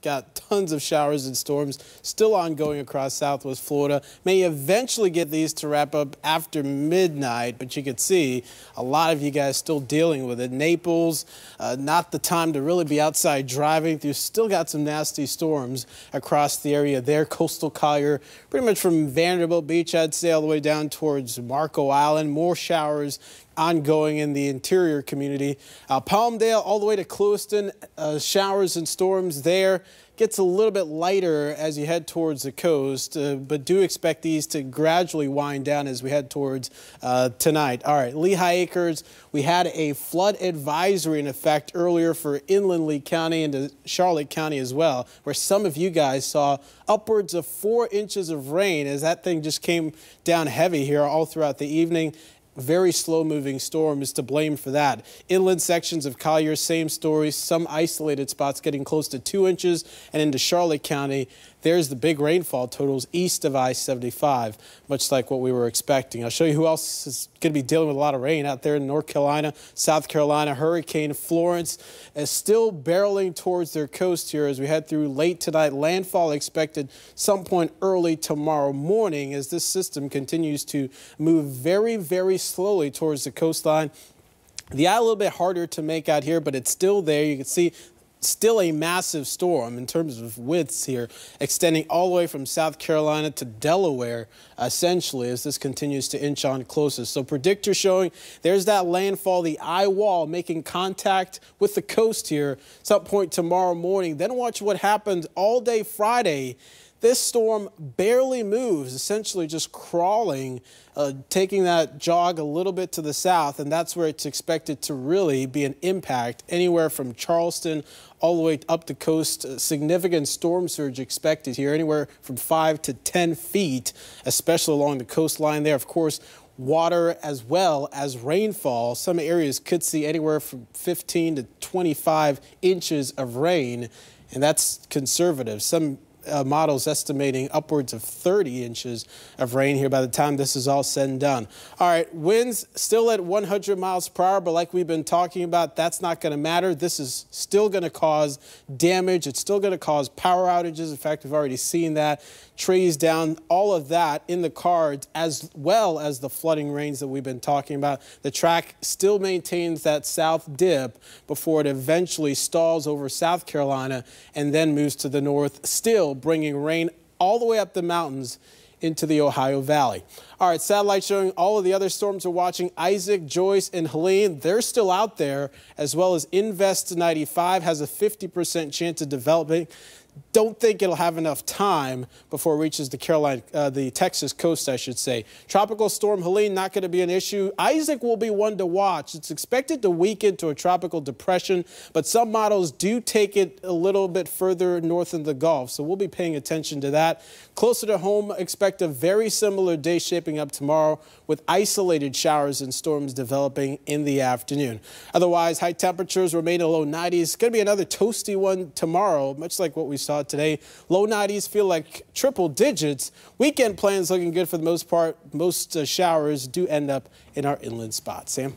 got tons of showers and storms still ongoing across southwest Florida. May eventually get these to wrap up after midnight, but you can see a lot of you guys still dealing with it. Naples, not the time to really be outside driving. You still got some nasty storms across the area there. Coastal Collier, pretty much from Vanderbilt Beach, I'd say, all the way down towards Marco Island. More showers ongoing in the interior community. Palmdale all the way to Clewiston, showers and storms there. Gets a little bit lighter as you head towards the coast, but do expect these to gradually wind down as we head towards tonight. All right, Lehigh Acres, we had a flood advisory in effect earlier for inland Lee County and Charlotte County as well, where some of you guys saw upwards of 4 inches of rain as that thing just came down heavy here all throughout the evening. Very slow-moving storm is to blame for that. Inland sections of Collier, same story. Some isolated spots getting close to 2 inches. And into Charlotte County, there's the big rainfall totals east of I-75, much like what we were expecting. I'll show you who else is going to be dealing with a lot of rain out there in North Carolina, South Carolina. Hurricane Florence is still barreling towards their coast here as we head through late tonight. Landfall expected some point early tomorrow morning as this system continues to move very, very slowly towards the coastline. The eye a little bit harder to make out here, but it's still there. You can see still a massive storm in terms of widths here, extending all the way from South Carolina to Delaware, essentially, as this continues to inch on closer. So predictor showing there's that landfall, the eye wall making contact with the coast here some point tomorrow morning. Then watch what happens all day Friday. This storm barely moves, essentially just crawling, taking that jog a little bit to the south, and that's where it's expected to really be an impact anywhere from Charleston all the way up the coast. Significant storm surge expected here, anywhere from 5 to 10 feet, especially along the coastline there. Of course, water as well as rainfall. Some areas could see anywhere from 15 to 25 inches of rain, and that's conservative. Some models estimating upwards of 30 inches of rain here by the time this is all said and done. All right, winds still at 100 miles per hour, but like we've been talking about, that's not going to matter. This is still going to cause damage. It's still going to cause power outages. In fact, we've already seen that. Trees down, all of that in the cards, as well as the flooding rains that we've been talking about. The track still maintains that south dip before it eventually stalls over South Carolina and then moves to the north, still bringing rain all the way up the mountains into the Ohio Valley. All right, satellite showing all of the other storms we're watching. Isaac, Joyce, and Helene, they're still out there, as well as Invest 95 has a 50% chance of developing. Don't think it'll have enough time before it reaches the Texas coast, I should say. Tropical storm Helene not going to be an issue. Isaac will be one to watch. It's expected to weaken to a tropical depression, but some models do take it a little bit further north in the Gulf, so we'll be paying attention to that. Closer to home, expect a very similar day shaping up tomorrow with isolated showers and storms developing in the afternoon. Otherwise, high temperatures remain in the low 90s. It's going to be another toasty one tomorrow, much like what we saw today. Low 90s feel like triple digits. Weekend plans looking good for the most part. Most showers do end up in our inland spots. Sam?